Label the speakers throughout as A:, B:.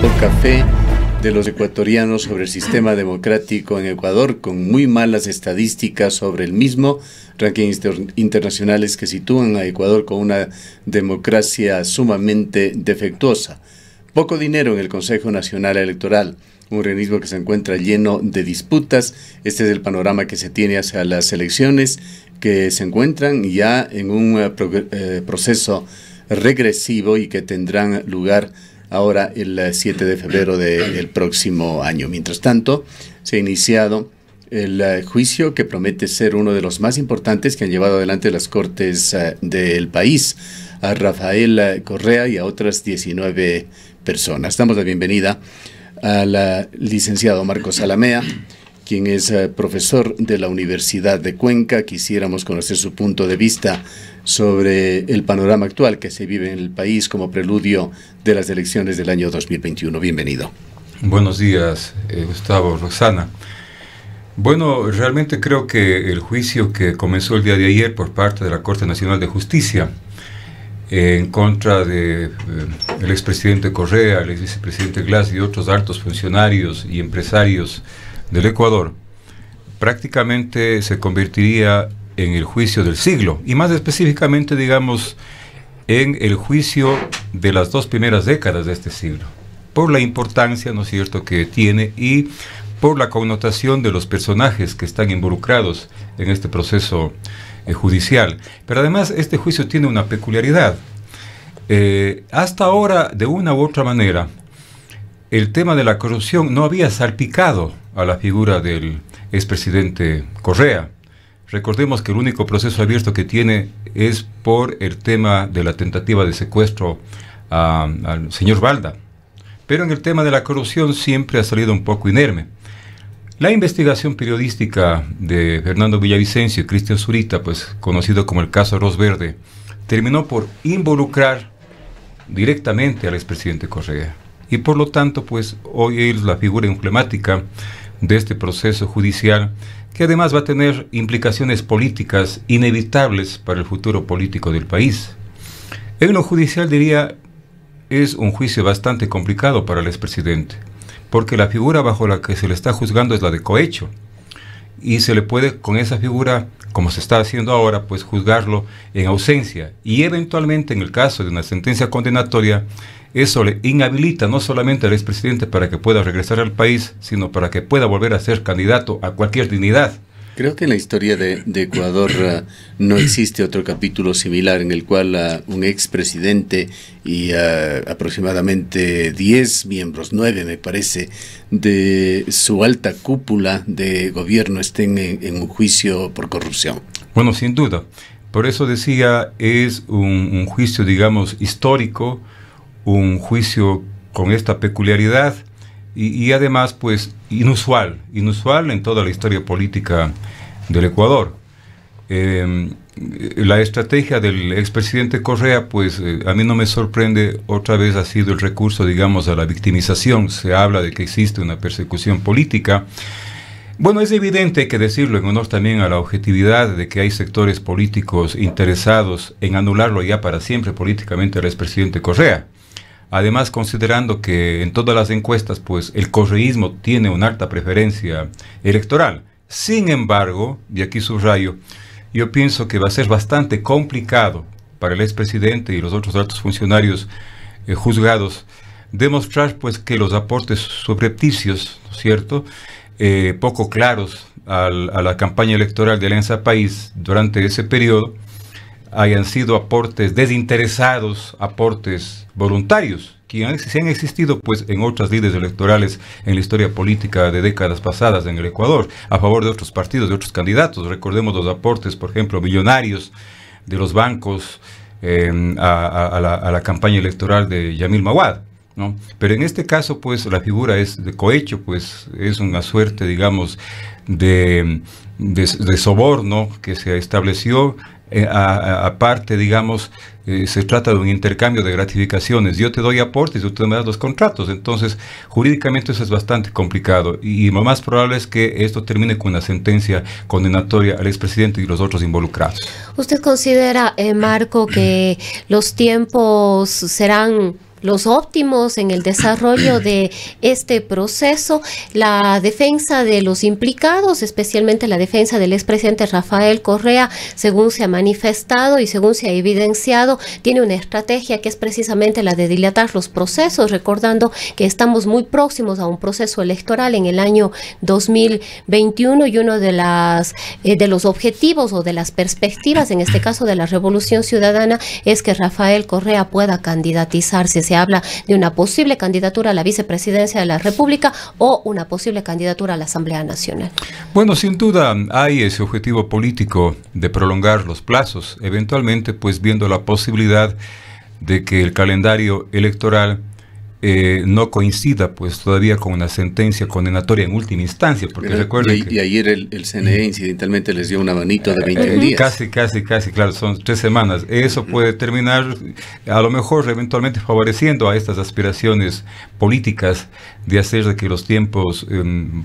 A: Poca fe de los ecuatorianos sobre el sistema democrático en Ecuador, con muy malas estadísticas sobre el mismo, rankings internacionales que sitúan a Ecuador con una democracia sumamente defectuosa. Poco dinero en el Consejo Nacional Electoral, un organismo que se encuentra lleno de disputas. Este es el panorama que se tiene hacia las elecciones, que se encuentran ya en un proceso regresivo y que tendrán lugar ahora el 7 de febrero del próximo año. Mientras tanto, se ha iniciado el juicio que promete ser uno de los más importantes que han llevado adelante las cortes del país, a Rafael Correa y a otras 19 personas. Damos la bienvenida al licenciado Marcos Alamea, quien es profesor de la Universidad de Cuenca. Quisiéramos conocer su punto de vista sobre el panorama actual que se vive en el país como preludio de las elecciones del año 2021. Bienvenido.
B: Buenos días, Gustavo, Roxana. Bueno, realmente creo que el juicio que comenzó el día de ayer por parte de la Corte Nacional de Justicia en contra de el expresidente Correa, el exvicepresidente Glass y otros altos funcionarios y empresarios del Ecuador, prácticamente se convertiría en el juicio del siglo, y más específicamente, digamos, en el juicio de las dos primeras décadas de este siglo, por la importancia, ¿no es cierto?, que tiene y por la connotación de los personajes que están involucrados en este proceso judicial. Pero además este juicio tiene una peculiaridad. Hasta ahora, de una u otra manera, el tema de la corrupción no había salpicado a la figura del expresidente Correa. Recordemos que el único proceso abierto que tiene es por el tema de la tentativa de secuestro al señor Balda. Pero en el tema de la corrupción siempre ha salido un poco inerme. La investigación periodística de Fernando Villavicencio y Cristian Zurita, pues conocido como el caso Arroz Verde, terminó por involucrar directamente al expresidente Correa. Y por lo tanto, pues hoy es la figura emblemática de este proceso judicial, que además va a tener implicaciones políticas inevitables para el futuro político del país. En lo judicial, diría, es un juicio bastante complicado para el expresidente, porque la figura bajo la que se le está juzgando es la de cohecho, y se le puede con esa figura, como se está haciendo ahora, pues juzgarlo en ausencia, y eventualmente en el caso de una sentencia condenatoria, eso le inhabilita no solamente al expresidente para que pueda regresar al país, sino para que pueda volver a ser candidato a cualquier dignidad.
A: Creo que en la historia de Ecuador no existe otro capítulo similar en el cual un expresidente y aproximadamente 10 miembros, 9 me parece, de su alta cúpula de gobierno estén en un juicio por corrupción.
B: Bueno, sin duda. Por eso decía, es un juicio, digamos, histórico, un juicio con esta peculiaridad y además, pues, inusual en toda la historia política del Ecuador. La estrategia del expresidente Correa, pues, a mí no me sorprende, otra vez ha sido el recurso, digamos, a la victimización. Se habla de que existe una persecución política. Bueno, es evidente, hay que decirlo, en honor también a la objetividad, de que hay sectores políticos interesados en anularlo ya para siempre políticamente al expresidente Correa. Además, considerando que en todas las encuestas, pues, el correísmo tiene una alta preferencia electoral. Sin embargo, y aquí subrayo, yo pienso que va a ser bastante complicado para el expresidente y los otros altos funcionarios juzgados demostrar, pues, que los aportes subrepticios, ¿no es cierto?, poco claros a la campaña electoral de Alianza País durante ese periodo hayan sido aportes desinteresados, aportes voluntarios, que sí han existido, pues, en otras lides electorales en la historia política de décadas pasadas en el Ecuador, a favor de otros partidos, de otros candidatos. Recordemos los aportes, por ejemplo, millonarios de los bancos a la campaña electoral de Yamil Mawad, ¿no? Pero en este caso, pues, la figura es de cohecho, pues, es una suerte, digamos, de soborno que se estableció. Aparte, digamos, se trata de un intercambio de gratificaciones. Yo te doy aportes y tú me das los contratos. Entonces, jurídicamente eso es bastante complicado. Y lo más probable es que esto termine con una sentencia condenatoria al expresidente y los otros involucrados.
C: ¿Usted considera, Marco, que los tiempos serán los óptimos en el desarrollo de este proceso. La defensa de los implicados, especialmente la defensa del expresidente Rafael Correa, según se ha manifestado y según se ha evidenciado, tiene una estrategia que es precisamente la de dilatar los procesos, recordando que estamos muy próximos a un proceso electoral en el año 2021 y uno de los objetivos o de las perspectivas, en este caso de la Revolución Ciudadana, es que Rafael Correa pueda candidatizarse. Se habla de una posible candidatura a la vicepresidencia de la República o una posible candidatura a la Asamblea Nacional.
B: Bueno, sin duda hay ese objetivo político de prolongar los plazos, eventualmente pues viendo la posibilidad de que el calendario electoral no coincida pues todavía con una sentencia condenatoria en última instancia, porque recuerden
A: y ayer el CNE incidentalmente les dio una manito de 21 días.
B: Casi, claro, son 3 semanas. Eso puede terminar a lo mejor eventualmente favoreciendo a estas aspiraciones políticas de hacer de que los tiempos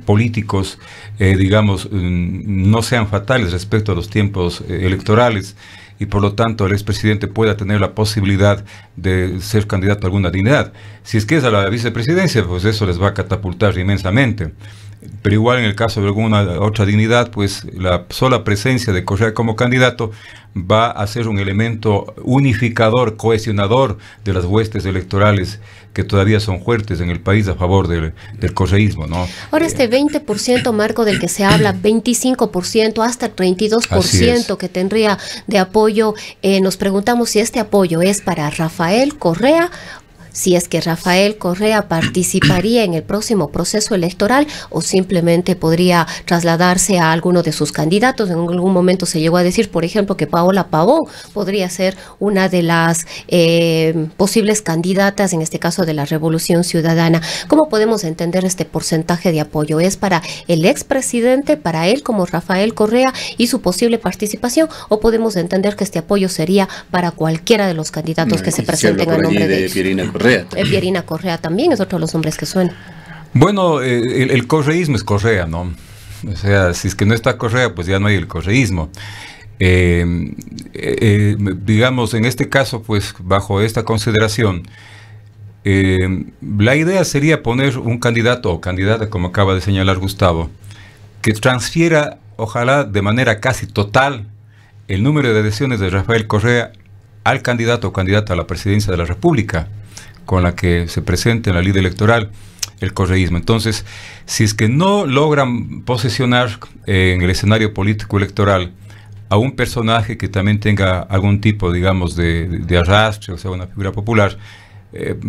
B: políticos, digamos, no sean fatales respecto a los tiempos electorales, y por lo tanto el expresidente pueda tener la posibilidad de ser candidato a alguna dignidad. Si es que es a la vicepresidencia, pues eso les va a catapultar inmensamente. Pero igual en el caso de alguna otra dignidad, pues la sola presencia de Correa como candidato va a ser un elemento unificador, cohesionador de las huestes electorales que todavía son fuertes en el país a favor del correísmo, ¿no?
C: Ahora este 20%, Marco, del que se habla, 25%, hasta 32% que tendría de apoyo, nos preguntamos si este apoyo es para Rafael Correa, si es que Rafael Correa participaría en el próximo proceso electoral o simplemente podría trasladarse a alguno de sus candidatos. En algún momento se llegó a decir, por ejemplo, que Paola Pavón podría ser una de las posibles candidatas, en este caso de la Revolución Ciudadana. ¿Cómo podemos entender este porcentaje de apoyo? ¿Es para el expresidente, para él como Rafael Correa y su posible participación, o podemos entender que este apoyo sería para cualquiera de los candidatos que se presenten a nombre de ellos? Pierina Correa también es otro de los nombres que suena.
B: Bueno, el correísmo es Correa, ¿no? O sea, si es que no está Correa, pues ya no hay el correísmo. Digamos, en este caso, pues bajo esta consideración, la idea sería poner un candidato o candidata, como acaba de señalar Gustavo, que transfiera, ojalá de manera casi total, el número de adhesiones de Rafael Correa al candidato o candidata a la presidencia de la República con la que se presente en la lid electoral el correísmo. Entonces, si es que no logran posesionar en el escenario político electoral a un personaje que también tenga algún tipo, digamos, de arrastre, o sea, una figura popular,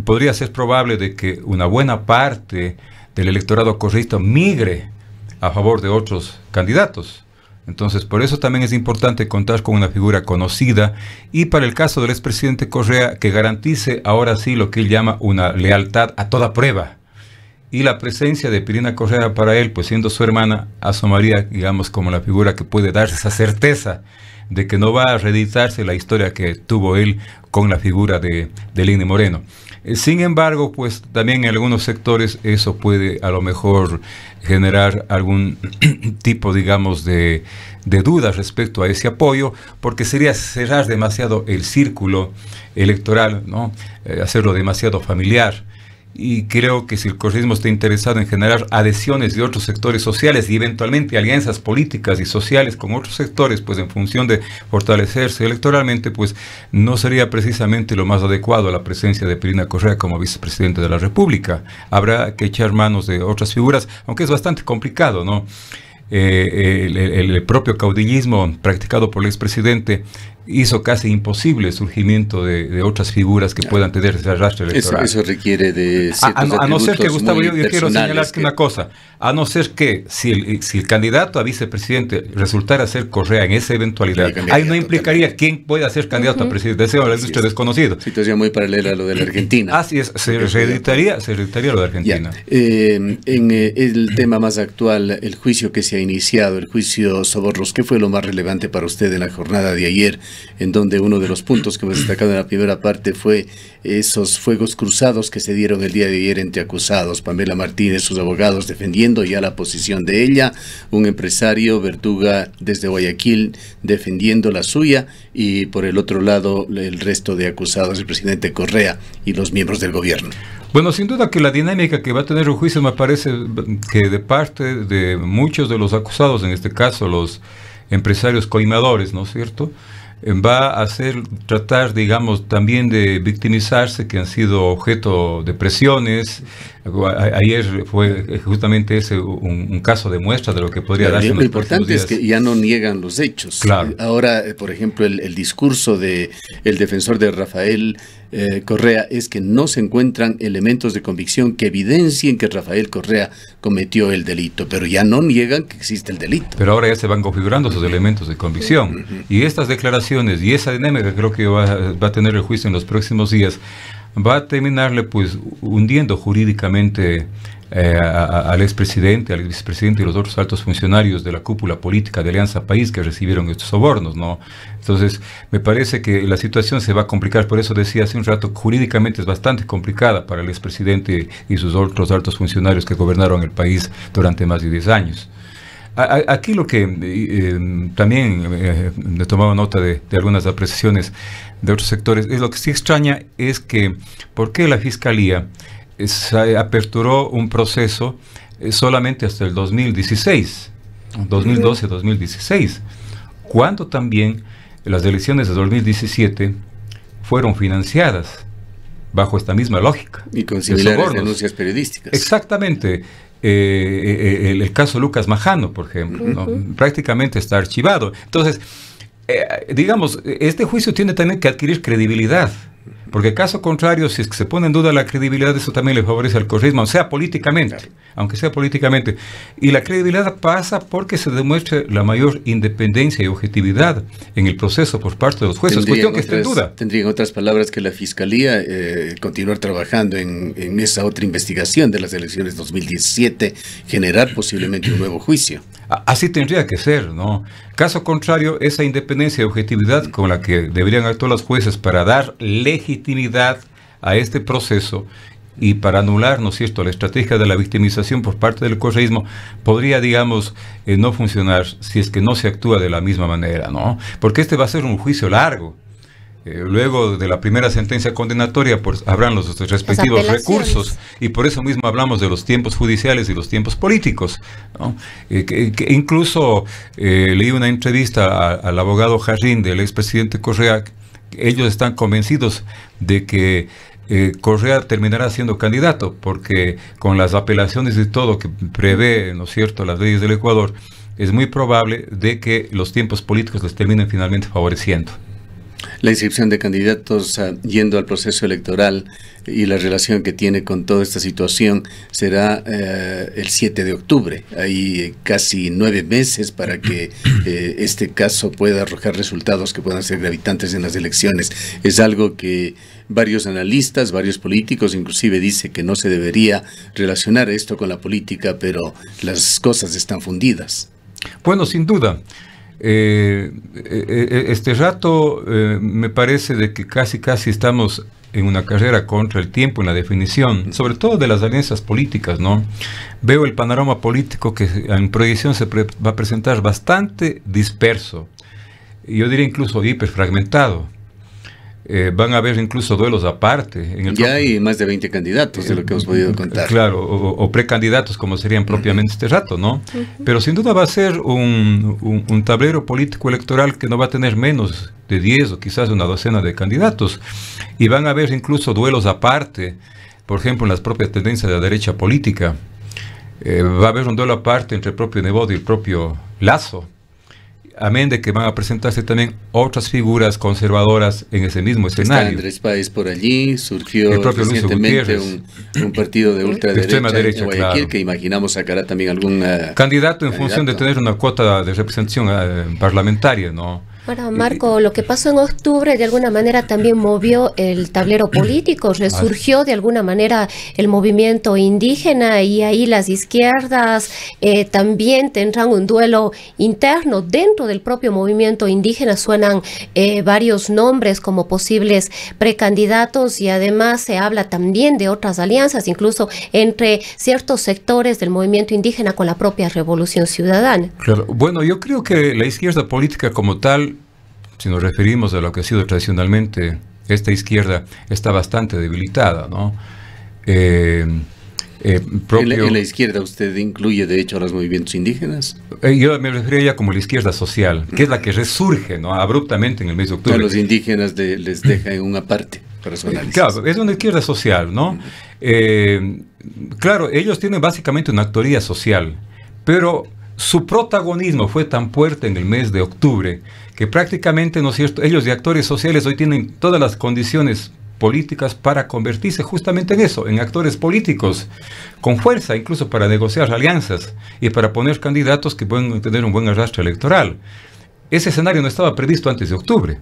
B: podría ser probable de que una buena parte del electorado correísta migre a favor de otros candidatos. Entonces, por eso también es importante contar con una figura conocida, y para el caso del expresidente Correa, que garantice ahora sí lo que él llama una lealtad a toda prueba. Y la presencia de Pierina Correa para él, pues siendo su hermana, asomaría, digamos, como la figura que puede darse esa certeza de que no va a reeditarse la historia que tuvo él con la figura de Lenín Moreno. Sin embargo, pues también en algunos sectores eso puede a lo mejor generar algún tipo, digamos, de dudas respecto a ese apoyo, porque sería cerrar demasiado el círculo electoral, ¿no? Hacerlo demasiado familiar. Y creo que si el correísmo está interesado en generar adhesiones de otros sectores sociales y eventualmente alianzas políticas y sociales con otros sectores, pues en función de fortalecerse electoralmente, pues no sería precisamente lo más adecuado la presencia de Pierina Correa como vicepresidente de la República. Habrá que echar manos de otras figuras, aunque es bastante complicado, ¿no? El propio caudillismo practicado por el expresidente hizo casi imposible el surgimiento de otras figuras que puedan tener ese arrastre electoral.
A: Eso requiere de
B: a no ser que, Gustavo, yo quiero señalar una cosa, a no ser que si el candidato a vicepresidente resultara ser Correa en esa eventualidad, ahí no implicaría quién puede ser candidato a presidente, ese es desconocido.
A: Situación muy paralela a lo de la Argentina.
B: Así es, se reeditaría lo de Argentina.
A: En el tema más actual, el juicio que se ha iniciado, el juicio Soborros, ¿qué fue lo más relevante para usted en la jornada de ayer en donde uno de los puntos que hemos destacado en la primera parte fue esos fuegos cruzados que se dieron el día de ayer entre acusados. Pamela Martínez, sus abogados defendiendo ya la posición de ella, un empresario, Verduga, desde Guayaquil, defendiendo la suya, y por el otro lado el resto de acusados, el presidente Correa y los miembros del gobierno.
B: Bueno, sin duda que la dinámica que va a tener el juicio me parece que de parte de muchos de los acusados, en este caso los empresarios coimadores, ¿no es cierto?, va a tratar, digamos, también de victimizarse, que han sido objeto de presiones. Ayer fue justamente ese un caso de muestra de lo que podría darse.
A: Lo importante es que ya no niegan los hechos.
B: Claro.
A: Ahora, por ejemplo, el discurso del defensor de Rafael Correa es que no se encuentran elementos de convicción que evidencien que Rafael Correa cometió el delito, pero ya no niegan que existe el delito.
B: Pero ahora ya se van configurando esos elementos de convicción. Y estas declaraciones y esa dinámica creo que va a tener el juicio en los próximos días, va a terminarle pues hundiendo jurídicamente al expresidente, al vicepresidente y los otros altos funcionarios de la cúpula política de Alianza País que recibieron estos sobornos, ¿no? Entonces, me parece que la situación se va a complicar. Por eso decía hace un rato, jurídicamente es bastante complicada para el expresidente y sus otros altos funcionarios que gobernaron el país durante más de 10 años. Aquí lo que también he tomado nota de algunas apreciaciones de otros sectores, es lo que sí extraña es que ¿por qué la Fiscalía se aperturó un proceso solamente hasta el 2016, 2012-2016, cuando también las elecciones de 2017 fueron financiadas bajo esta misma lógica?
A: Y con similares denuncias periodísticas.
B: Exactamente. El caso Lucas Majano, por ejemplo, ¿no? Prácticamente está archivado. Entonces, digamos, este juicio tiene también que adquirir credibilidad, porque caso contrario, si es que se pone en duda la credibilidad, eso también le favorece al correísmo, aunque sea políticamente. Y la credibilidad pasa porque se demuestre la mayor independencia y objetividad en el proceso por parte de los jueces. Cuestión que está en duda.
A: Tendría en otras palabras que la Fiscalía continuar trabajando en esa otra investigación de las elecciones 2017, generar posiblemente un nuevo juicio.
B: Así tendría que ser, ¿no? Caso contrario, esa independencia y objetividad con la que deberían actuar los jueces para dar legitimidad a este proceso y para anular, ¿no es cierto?, la estrategia de la victimización por parte del correísmo, podría, digamos, no funcionar si es que no se actúa de la misma manera, ¿no? Porque este va a ser un juicio largo. Luego de la primera sentencia condenatoria, pues habrán los respectivos recursos, y por eso mismo hablamos de los tiempos judiciales y los tiempos políticos, ¿no? Que incluso leí una entrevista al abogado Jarrín del expresidente Correa. Ellos están convencidos de que Correa terminará siendo candidato, porque con las apelaciones y todo que prevé, ¿no es cierto?, las leyes del Ecuador, es muy probable de que los tiempos políticos les terminen finalmente favoreciendo.
A: La inscripción de candidatos yendo al proceso electoral y la relación que tiene con toda esta situación será el 7 de octubre. Hay casi 9 meses para que este caso pueda arrojar resultados que puedan ser gravitantes en las elecciones. Es algo que varios analistas, varios políticos inclusive dicen que no se debería relacionar esto con la política, pero las cosas están fundidas.
B: Bueno, sin duda. Este rato me parece de que casi estamos en una carrera contra el tiempo en la definición, sobre todo de las alianzas políticas, ¿no? Veo el panorama político que en proyección se va a presentar bastante disperso, yo diría incluso hiperfragmentado. Van a haber incluso duelos aparte.
A: Ya hay más de 20 candidatos de lo que hemos podido contar.
B: Claro, o precandidatos como serían propiamente este rato, ¿no? Pero sin duda va a ser un tablero político electoral que no va a tener menos de 10 o quizás una docena de candidatos. Y van a haber incluso duelos aparte, por ejemplo, en las propias tendencias de la derecha política. Va a haber un duelo aparte entre el propio Nebot y el propio Lasso. Amén de que van a presentarse también otras figuras conservadoras en ese mismo escenario.
A: Está Andrés Páez por allí, surgió recientemente un partido de ultraderecha en Guayaquil, claro, que imaginamos sacará también algún
B: candidato en función de tener una cuota de representación parlamentaria, ¿no?
C: Ahora, Marco, lo que pasó en octubre de alguna manera también movió el tablero político, resurgió de alguna manera el movimiento indígena y ahí las izquierdas también tendrán un duelo interno. Dentro del propio movimiento indígena suenan varios nombres como posibles precandidatos y además se habla también de otras alianzas, incluso entre ciertos sectores del movimiento indígena con la propia Revolución Ciudadana.
B: Claro. Bueno, yo creo que la izquierda política como tal, si nos referimos a lo que ha sido tradicionalmente esta izquierda, está bastante debilitada, ¿no?
A: ¿En la izquierda usted incluye de hecho a los movimientos indígenas?
B: Yo me refería ya como la izquierda social, que es la que resurge, ¿no?, abruptamente en el mes de octubre.
A: A los indígenas les deja en una parte personal.
B: Claro, es una izquierda social, ¿no? Claro, ellos tienen básicamente una actoría social, pero su protagonismo fue tan fuerte en el mes de octubre que prácticamente, ¿no es cierto?, ellos de actores sociales hoy tienen todas las condiciones políticas para convertirse justamente en eso, en actores políticos, con fuerza, incluso para negociar alianzas y para poner candidatos que pueden tener un buen arrastre electoral. Ese escenario no estaba previsto antes de octubre,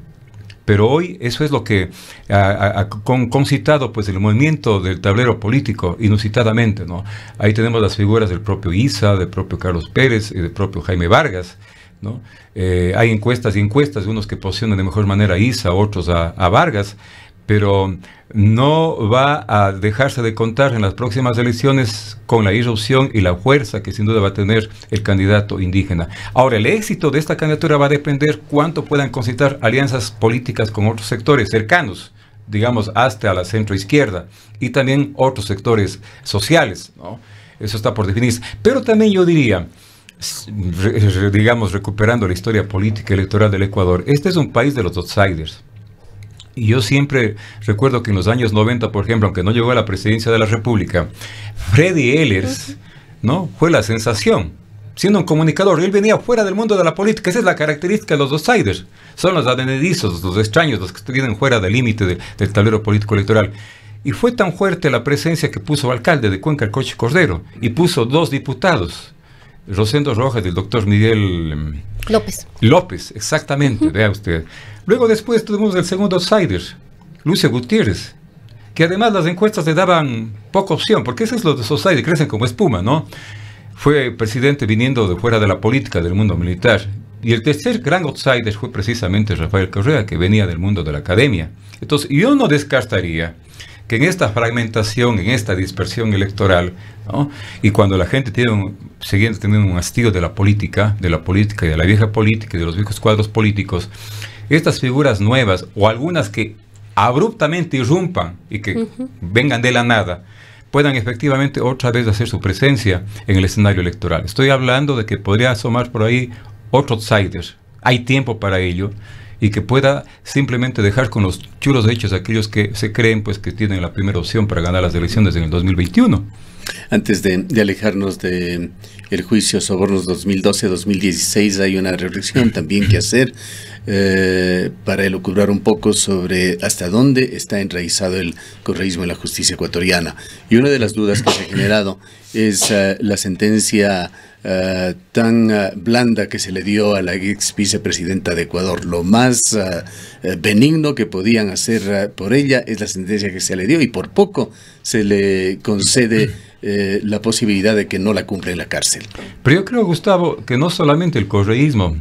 B: pero hoy eso es lo que ha concitado pues el movimiento del tablero político inusitadamente, ¿no? Ahí tenemos las figuras del propio Issa, del propio Carlos Pérez y del propio Jaime Vargas, ¿no? Hay encuestas y encuestas, unos que posicionan de mejor manera a Issa, otros a Vargas, pero no va a dejarse de contar en las próximas elecciones con la irrupción y la fuerza que sin duda va a tener el candidato indígena. Ahora, el éxito de esta candidatura va a depender cuánto puedan concitar alianzas políticas con otros sectores cercanos, digamos, hasta la centroizquierda, y también otros sectores sociales, ¿no? Eso está por definirse. Pero también yo diría, digamos, recuperando la historia política y electoral del Ecuador, este es un país de los outsiders. Y yo siempre recuerdo que en los años 90, por ejemplo, aunque no llegó a la presidencia de la República, Freddy Ehlers, ¿no?, fue la sensación, siendo un comunicador. Él venía fuera del mundo de la política. Esa es la característica de los outsiders. Son los advenedizos, los extraños, los que vienen fuera del límite del tablero político electoral. Y fue tan fuerte la presencia que puso alcalde de Cuenca, el Coche Cordero, y puso 2 diputados, Rosendo Rojas y el doctor Miguel López, exactamente, vea usted. Luego después tuvimos el segundo outsider, Lucio Gutiérrez, que además las encuestas le daban poca opción, porque esos los outsiders crecen como espuma, ¿no? Fue presidente viniendo de fuera de la política, del mundo militar. Y el tercer gran outsider fue precisamente Rafael Correa, que venía del mundo de la academia. Entonces, yo no descartaría que en esta fragmentación, en esta dispersión electoral, ¿no?, y cuando la gente sigue teniendo un hastío de la política y de la vieja política y de los viejos cuadros políticos, estas figuras nuevas o algunas que abruptamente irrumpan y que vengan de la nada, puedan efectivamente otra vez hacer su presencia en el escenario electoral. Estoy hablando de que podría asomar por ahí otro outsider. Hay tiempo para ello, y que pueda simplemente dejar con los chulos hechos aquellos que se creen pues que tienen la primera opción para ganar las elecciones en el 2021.
A: Antes de alejarnos de el juicio Sobornos 2012-2016, hay una reflexión también que hacer para elucubrar un poco sobre hasta dónde está enraizado el correísmo en la justicia ecuatoriana. Y una de las dudas que se ha generado es la sentencia tan blanda que se le dio a la ex vicepresidenta de Ecuador. Lo más benigno que podían hacer por ella es la sentencia que se le dio, y por poco se le concede la posibilidad de que no la cumpla en la cárcel.
B: Pero yo creo, Gustavo, que no solamente el correísmo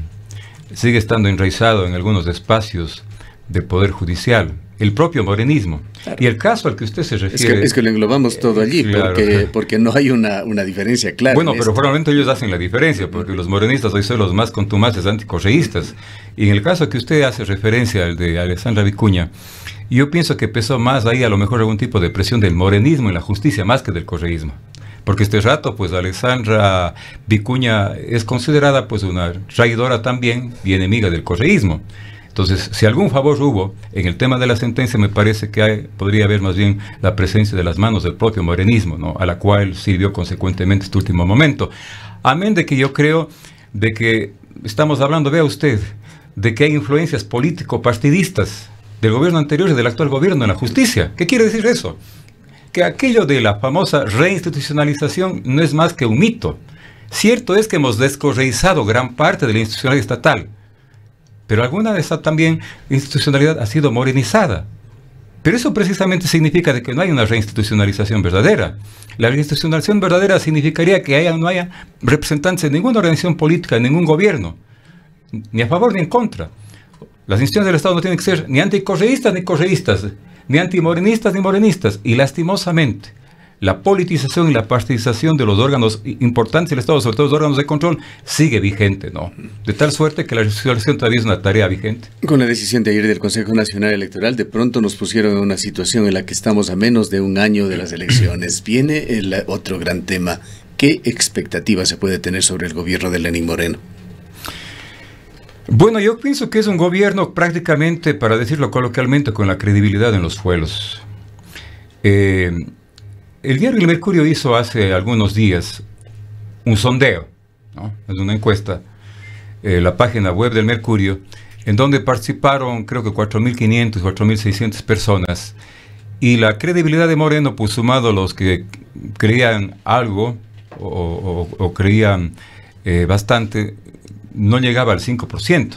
B: sigue estando enraizado en algunos espacios de poder judicial, el propio morenismo. Claro. Y el caso al que usted se refiere...
A: Es que lo englobamos todo allí, claro, porque no hay una diferencia clara.
B: Bueno, pero probablemente ellos hacen la diferencia, porque los morenistas hoy son los más contumaces anticorreístas. Y en el caso que usted hace referencia al de Alexandra Vicuña, yo pienso que pesó más ahí a lo mejor algún tipo de presión del morenismo en la justicia más que del correísmo. Porque este rato, pues, Alexandra Vicuña es considerada, pues, una traidora también y enemiga del correísmo. Entonces, si algún favor hubo en el tema de la sentencia, me parece que podría haber más bien la presencia de las manos del propio morenismo, ¿no?, a la cual sirvió consecuentemente este último momento. Amén de que yo creo de que estamos hablando, vea usted, de que hay influencias político-partidistas del gobierno anterior y del actual gobierno en la justicia. ¿Qué quiere decir eso? Que aquello de la famosa reinstitucionalización no es más que un mito. Cierto es que hemos descorreizado gran parte de la institucionalidad estatal, pero alguna de esa también institucionalidad ha sido morenizada. Pero eso precisamente significa de que no hay una reinstitucionalización verdadera. La reinstitucionalización verdadera significaría que no haya representantes de ninguna organización política, de ningún gobierno, ni a favor ni en contra. Las instituciones del Estado no tienen que ser ni anticorreístas ni correístas, ni antimorenistas ni morenistas. Y lastimosamente, la politización y la partidización de los órganos importantes del Estado, sobre todo los órganos de control, sigue vigente, ¿no? De tal suerte que la reinstitucionalización todavía es una tarea vigente.
A: Con la decisión de ayer del Consejo Nacional Electoral, de pronto nos pusieron en una situación en la que estamos a menos de un año de las elecciones. Viene el otro gran tema. ¿Qué expectativa se puede tener sobre el gobierno de Lenín Moreno?
B: Bueno, yo pienso que es un gobierno prácticamente, para decirlo coloquialmente, con la credibilidad en los suelos. El diario El Mercurio hizo hace algunos días un sondeo, ¿no? Es una encuesta, la página web del Mercurio, en donde participaron creo que 4.500, 4.600 personas, y la credibilidad de Moreno, pues sumado a los que creían algo o creían bastante, no llegaba al 5%.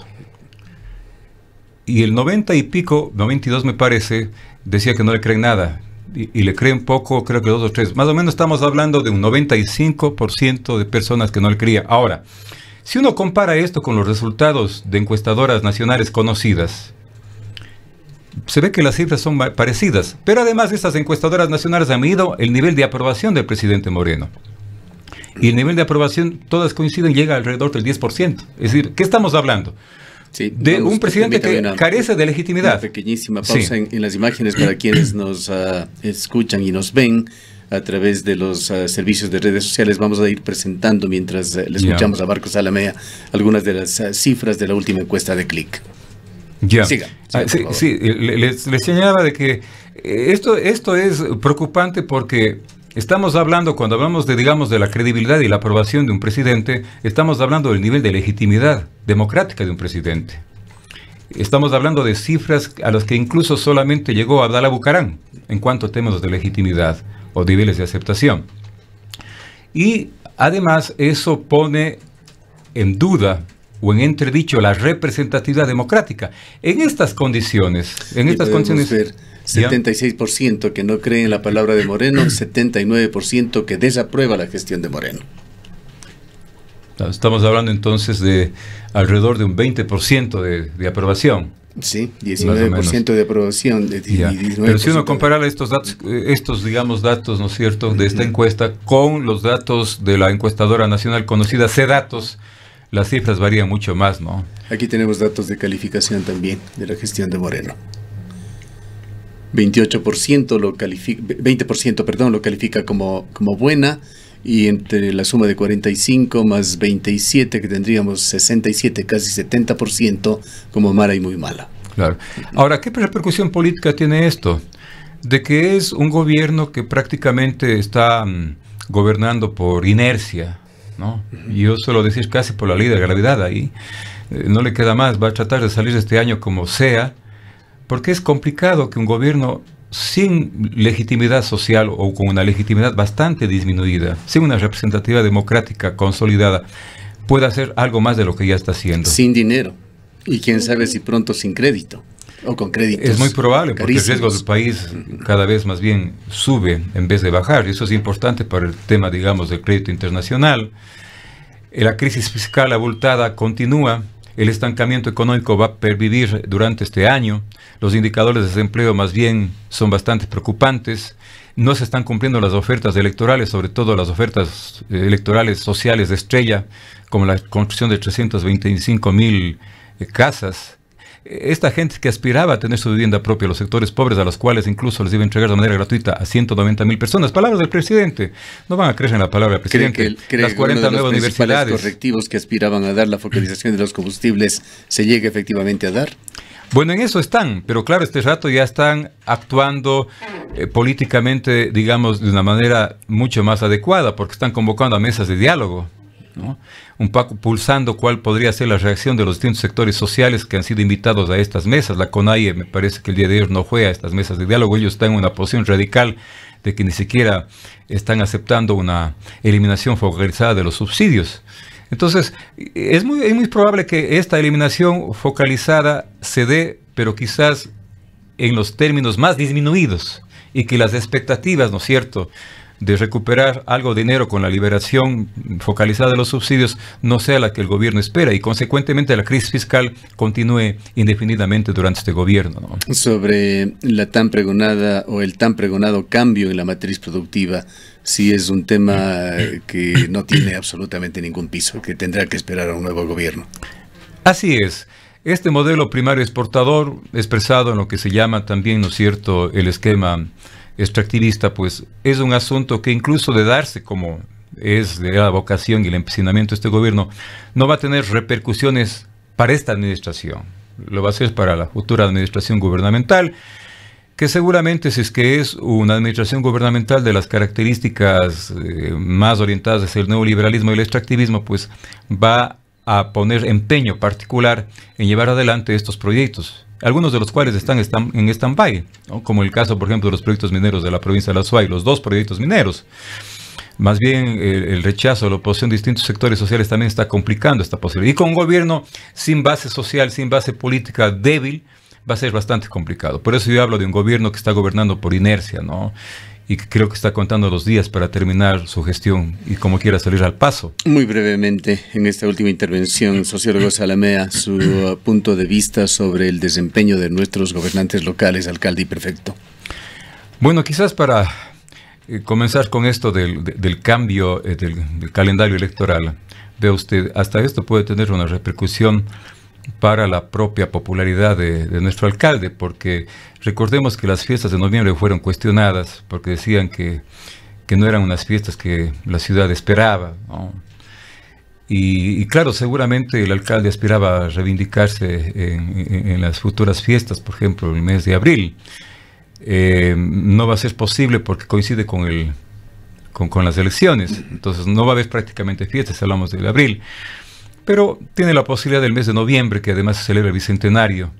B: Y el 90 y pico, 92 me parece, decía que no le creen nada. Y le creen poco, creo que 2 o 3. Más o menos estamos hablando de un 95% de personas que no le creían. Ahora, si uno compara esto con los resultados de encuestadoras nacionales conocidas, se ve que las cifras son parecidas. Pero además estas encuestadoras nacionales han medido el nivel de aprobación del presidente Moreno. Y el nivel de aprobación, todas coinciden, llega alrededor del 10%. Es decir, ¿qué estamos hablando?
A: Sí,
B: de un presidente que carece de legitimidad.
A: Una pequeñísima pausa en las imágenes para quienes nos escuchan y nos ven a través de los servicios de redes sociales. Vamos a ir presentando, mientras le escuchamos a Marcos Alamea, algunas de las cifras de la última encuesta de Click.
B: Ya.
A: Siga,
B: sí, les señalaba de que esto es preocupante porque estamos hablando, cuando hablamos de, digamos, de la credibilidad y la aprobación de un presidente, estamos hablando del nivel de legitimidad democrática de un presidente. Estamos hablando de cifras a las que incluso solamente llegó Abdalá Bucaram en cuanto a temas de legitimidad o niveles de aceptación. Y además eso pone en duda o en entredicho la representatividad democrática. En estas condiciones,
A: ver 76% que no cree en la palabra de Moreno, 79% que desaprueba la gestión de Moreno.
B: Estamos hablando entonces de alrededor de un 20% de aprobación.
A: Sí, 19% de aprobación.
B: Pero si uno compara estos datos, digamos, datos, ¿no es cierto?, de esta encuesta con los datos de la encuestadora nacional conocida, CDatos, las cifras varían mucho más, ¿no?
A: Aquí tenemos datos de calificación también de la gestión de Moreno. 20% lo califica como buena, y entre la suma de 45 más 27 que tendríamos 67, casi 70% como mala y muy mala.
B: Claro. Ahora, ¿qué repercusión política tiene esto? De que es un gobierno que prácticamente está gobernando por inercia, ¿no? Y yo suelo decir casi por la ley de gravedad ahí. No le queda más, va a tratar de salir este año como sea, porque es complicado que un gobierno sin legitimidad social o con una legitimidad bastante disminuida, sin una representatividad democrática consolidada, pueda hacer algo más de lo que ya está haciendo.
A: Sin dinero. Y quién sabe si pronto sin crédito o con créditos.
B: Es muy probable, porque
A: carísimos.
B: el riesgo del país cada vez más bien sube en vez de bajar. Y eso es importante para el tema, digamos, del crédito internacional. La crisis fiscal abultada continúa. El estancamiento económico va a pervivir durante este año. Los indicadores de desempleo más bien son bastante preocupantes. No se están cumpliendo las ofertas electorales, sobre todo las ofertas electorales sociales de estrella, como la construcción de 325.000 casas. Esta gente que aspiraba a tener su vivienda propia, los sectores pobres, a los cuales incluso les iba a entregar de manera gratuita a 190.000 personas. Palabras del presidente. No van a creer en la palabra del presidente.
A: Las 40 nuevas universidades. ¿Los correctivos que aspiraban a dar la focalización de los combustibles se llega efectivamente a dar?
B: Bueno, en eso están, pero claro, este rato ya están actuando políticamente, digamos, de una manera mucho más adecuada, porque están convocando a mesas de diálogo, ¿no? Un poco pulsando cuál podría ser la reacción de los distintos sectores sociales que han sido invitados a estas mesas. La CONAIE me parece que el día de ayer no fue a estas mesas de diálogo. Ellos están en una posición radical de que ni siquiera están aceptando una eliminación focalizada de los subsidios. Entonces, es muy probable que esta eliminación focalizada se dé, pero quizás en los términos más disminuidos, y que las expectativas, ¿no es cierto?, de recuperar algo de dinero con la liberación focalizada de los subsidios no sea la que el gobierno espera, y consecuentemente la crisis fiscal continúe indefinidamente durante este gobierno, ¿no?
A: Sobre la tan pregonada o el tan pregonado cambio en la matriz productiva, sí es un tema que no tiene absolutamente ningún piso, que tendrá que esperar a un nuevo gobierno.
B: Así es. Este modelo primario exportador, expresado en lo que se llama también, ¿no es cierto?, el esquema extractivista, pues es un asunto que, incluso de darse como es de la vocación y el empecinamiento de este gobierno, no va a tener repercusiones para esta administración. Lo va a hacer para la futura administración gubernamental, que seguramente, si es que es una administración gubernamental de las características más orientadas hacia el neoliberalismo y el extractivismo, pues va a poner empeño particular en llevar adelante estos proyectos, algunos de los cuales están en stand-by, ¿no?, como el caso, por ejemplo, de los proyectos mineros de la provincia de La Suay, los 2 proyectos mineros. Más bien, el rechazo, la oposición de distintos sectores sociales también está complicando esta posibilidad. Y con un gobierno sin base social, sin base política débil, va a ser bastante complicado. Por eso yo hablo de un gobierno que está gobernando por inercia, ¿no?, y que creo que está contando los días para terminar su gestión y como quiera salir al paso.
A: Muy brevemente, en esta última intervención, sociólogo Zalamea, su punto de vista sobre el desempeño de nuestros gobernantes locales, alcalde y prefecto.
B: Bueno, quizás para comenzar con esto del cambio del calendario electoral, vea usted, hasta esto puede tener una repercusión para la propia popularidad de nuestro alcalde, porque recordemos que las fiestas de noviembre fueron cuestionadas porque decían que no eran unas fiestas que la ciudad esperaba, ¿no? Y claro, seguramente el alcalde aspiraba a reivindicarse en las futuras fiestas, por ejemplo, el mes de abril. No va a ser posible porque coincide con las elecciones, entonces no va a haber prácticamente fiestas, hablamos de abril. Pero tiene la posibilidad del mes de noviembre, que además se celebra el Bicentenario,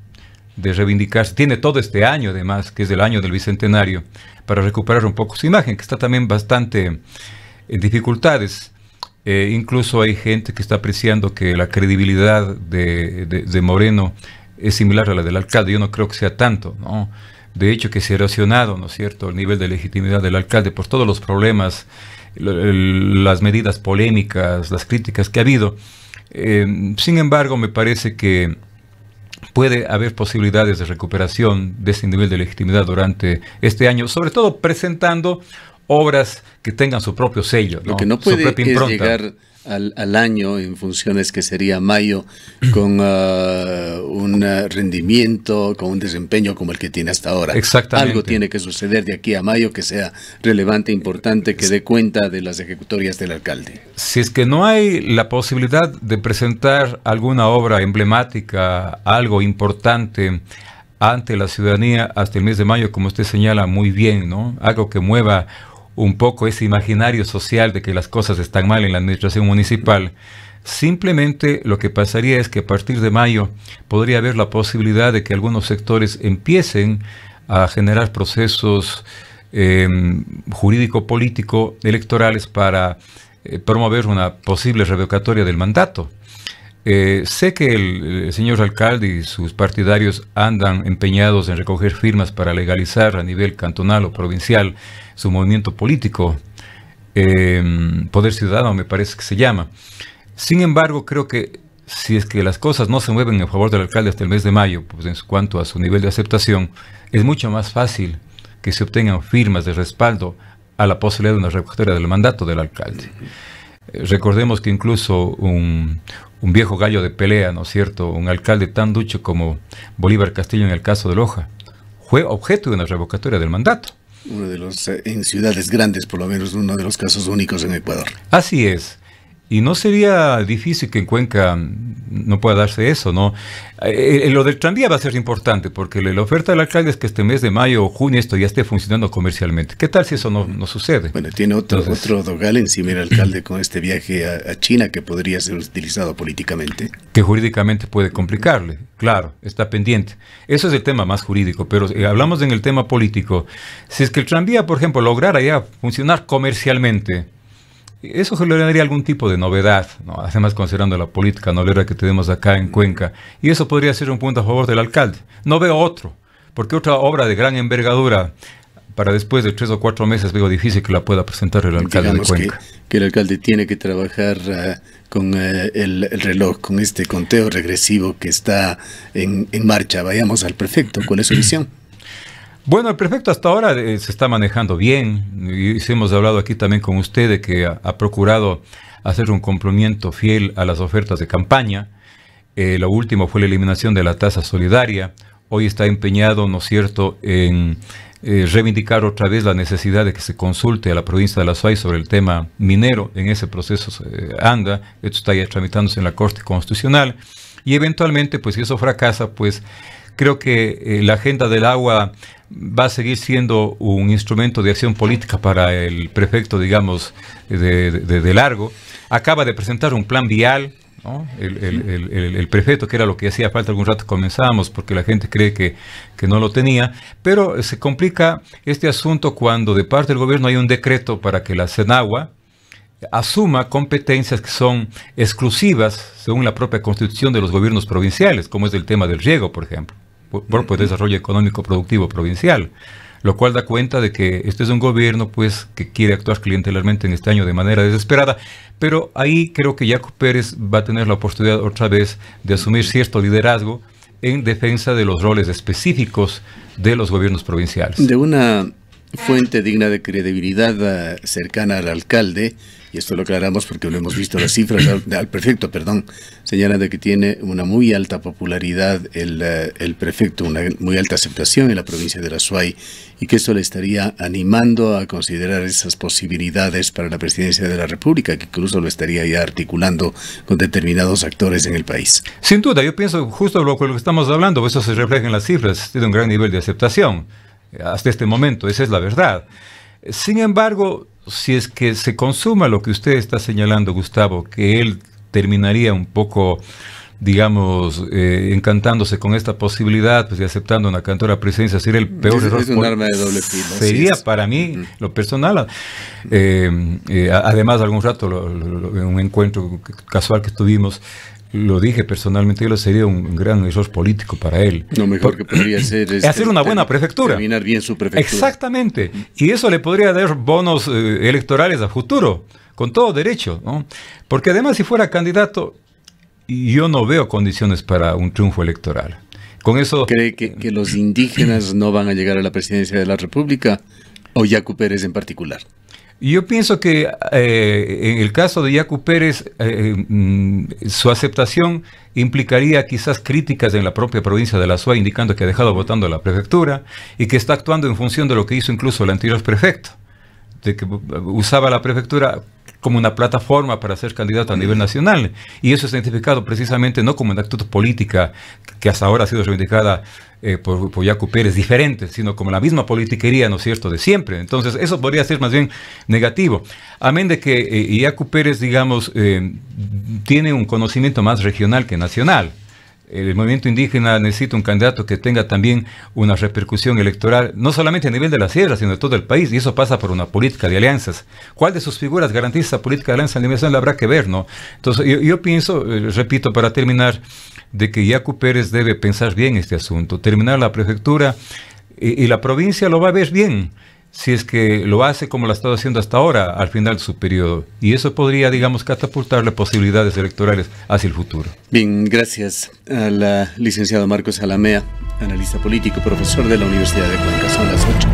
B: de reivindicarse. Tiene todo este año, además, que es el año del Bicentenario, para recuperar un poco su imagen, que está también bastante en dificultades. Incluso hay gente que está apreciando que la credibilidad de Moreno es similar a la del alcalde. Yo no creo que sea tanto, ¿no? De hecho, que se ha erosionado, ¿no es cierto?, el nivel de legitimidad del alcalde por todos los problemas, las medidas polémicas, las críticas que ha habido. Sin embargo, me parece que puede haber posibilidades de recuperación de ese nivel de legitimidad durante este año, sobre todo presentando obras que tengan su propio sello, ¿no?
A: Lo que no puede es llegar al año, en funciones que sería mayo, con un rendimiento, con un desempeño como el que tiene hasta ahora.
B: Exactamente.
A: Algo tiene que suceder de aquí a mayo que sea relevante, importante, que dé cuenta de las ejecutorias del alcalde.
B: Si es que no hay la posibilidad de presentar alguna obra emblemática, algo importante ante la ciudadanía hasta el mes de mayo, como usted señala muy bien, ¿no?, algo que mueva un poco ese imaginario social de que las cosas están mal en la administración municipal, simplemente lo que pasaría es que a partir de mayo podría haber la posibilidad de que algunos sectores empiecen a generar procesos jurídico-político electorales para promover una posible revocatoria del mandato. Sé que el señor alcalde y sus partidarios andan empeñados en recoger firmas para legalizar a nivel cantonal o provincial su movimiento político, Poder Ciudadano me parece que se llama. Sin embargo, creo que si es que las cosas no se mueven en favor del alcalde hasta el mes de mayo, pues en cuanto a su nivel de aceptación, es mucho más fácil que se obtengan firmas de respaldo a la posibilidad de una revocatoria del mandato del alcalde. Recordemos que incluso un viejo gallo de pelea, ¿no es cierto?, un alcalde tan ducho como Bolívar Castillo en el caso de Loja, fue objeto de una revocatoria del mandato.
A: Uno de los, en ciudades grandes, por lo menos, uno de los casos únicos en Ecuador.
B: Así es. Y no sería difícil que en Cuenca no pueda darse eso, ¿no? Lo del tranvía va a ser importante, porque la oferta del alcalde es que este mes de mayo o junio esto ya esté funcionando comercialmente. ¿Qué tal si eso no sucede?
A: Bueno, tiene otro dogal encima el alcalde con este viaje a China que podría ser utilizado políticamente.
B: Que jurídicamente puede complicarle, claro, está pendiente. Eso es el tema más jurídico, pero hablamos en el tema político. Si es que el tranvía, por ejemplo, lograra ya funcionar comercialmente, Eso generaría algún tipo de novedad, ¿no? Además considerando la política novelera que tenemos acá en Cuenca. Y eso podría ser un punto a favor del alcalde. No veo otro, porque otra obra de gran envergadura para después de 3 o 4 meses veo difícil que la pueda presentar el alcalde de Cuenca.
A: Que el alcalde tiene que trabajar con el reloj, con este conteo regresivo que está en marcha. Vayamos al prefecto, ¿cuál es su visión?
B: Bueno, el prefecto hasta ahora se está manejando bien, y hemos hablado aquí también con usted de que ha procurado hacer un cumplimiento fiel a las ofertas de campaña. Lo último fue la eliminación de la tasa solidaria. Hoy está empeñado, ¿no es cierto?, en reivindicar otra vez la necesidad de que se consulte a la provincia de La Suay sobre el tema minero. En ese proceso anda, esto está ya tramitándose en la Corte Constitucional, y eventualmente, pues si eso fracasa, pues creo que la agenda del agua va a seguir siendo un instrumento de acción política para el prefecto, digamos, de largo. Acaba de presentar un plan vial, ¿no? El prefecto, que era lo que hacía falta. Algún rato comenzábamos porque la gente cree que no lo tenía, pero se complica este asunto cuando de parte del gobierno hay un decreto para que la Senagua asuma competencias que son exclusivas, según la propia constitución, de los gobiernos provinciales, como es el tema del riego, por ejemplo, propio desarrollo económico productivo provincial, lo cual da cuenta de que este es un gobierno, pues, que quiere actuar clientelarmente en este año de manera desesperada. Pero ahí creo que Yacu Pérez va a tener la oportunidad otra vez de asumir cierto liderazgo en defensa de los roles específicos de los gobiernos provinciales.
A: De una fuente digna de credibilidad cercana al alcalde, y esto lo aclaramos porque lo hemos visto, las cifras al prefecto, señalan de que tiene una muy alta popularidad el prefecto, una muy alta aceptación en la provincia de La Suay, y que esto le estaría animando a considerar esas posibilidades para la presidencia de la República, que incluso lo estaría ya articulando con determinados actores en el país.
B: Sin duda, yo pienso justo lo que estamos hablando, eso se refleja en las cifras, tiene un gran nivel de aceptación hasta este momento, esa es la verdad. Sin embargo, si es que se consuma lo que usted está señalando, Gustavo, que él terminaría un poco, digamos, encantándose con esta posibilidad, pues, de aceptando una cantora presidencia, sería el peor error.
A: Es un arma de doble filo.
B: Sería para mí, lo personal. Además, algún rato, en un encuentro casual que tuvimos, lo dije personalmente, yo sería un gran error político para él.
A: Lo mejor que podría hacer es
B: hacer una buena prefectura.
A: Terminar bien su prefectura.
B: Exactamente. Y eso le podría dar bonos electorales a futuro, con todo derecho, ¿no? Porque además, si fuera candidato, yo no veo condiciones para un triunfo electoral. Con eso...
A: ¿Cree que los indígenas no van a llegar a la presidencia de la República? ¿O Yacu Pérez en particular?
B: Yo pienso que en el caso de Yacu Pérez, su aceptación implicaría quizás críticas en la propia provincia de La Suay, indicando que ha dejado votando a la prefectura y que está actuando en función de lo que hizo incluso el anterior prefecto, de que usaba la prefectura como una plataforma para ser candidato a nivel nacional. Y eso es identificado precisamente no como una actitud política que hasta ahora ha sido reivindicada por Yacu Pérez diferente, sino como la misma politiquería, ¿no es cierto?, de siempre. Entonces, eso podría ser más bien negativo. Amén de que Yacu Pérez, digamos, tiene un conocimiento más regional que nacional. El movimiento indígena necesita un candidato que tenga también una repercusión electoral, no solamente a nivel de la sierra, sino de todo el país, y eso pasa por una política de alianzas. ¿Cuál de sus figuras garantiza esa política de alianza a nivel nacional? Habrá que ver, ¿no? Entonces, yo pienso, repito, para terminar, de que Yacu Pérez debe pensar bien este asunto, terminar la prefectura, y la provincia lo va a ver bien, si es que lo hace como lo ha estado haciendo hasta ahora, al final de su periodo. Y eso podría, digamos, catapultarle posibilidades electorales hacia el futuro.
A: Bien, gracias al licenciado Marcos Alamea, analista político, profesor de la Universidad de Cuenca. Son las 8.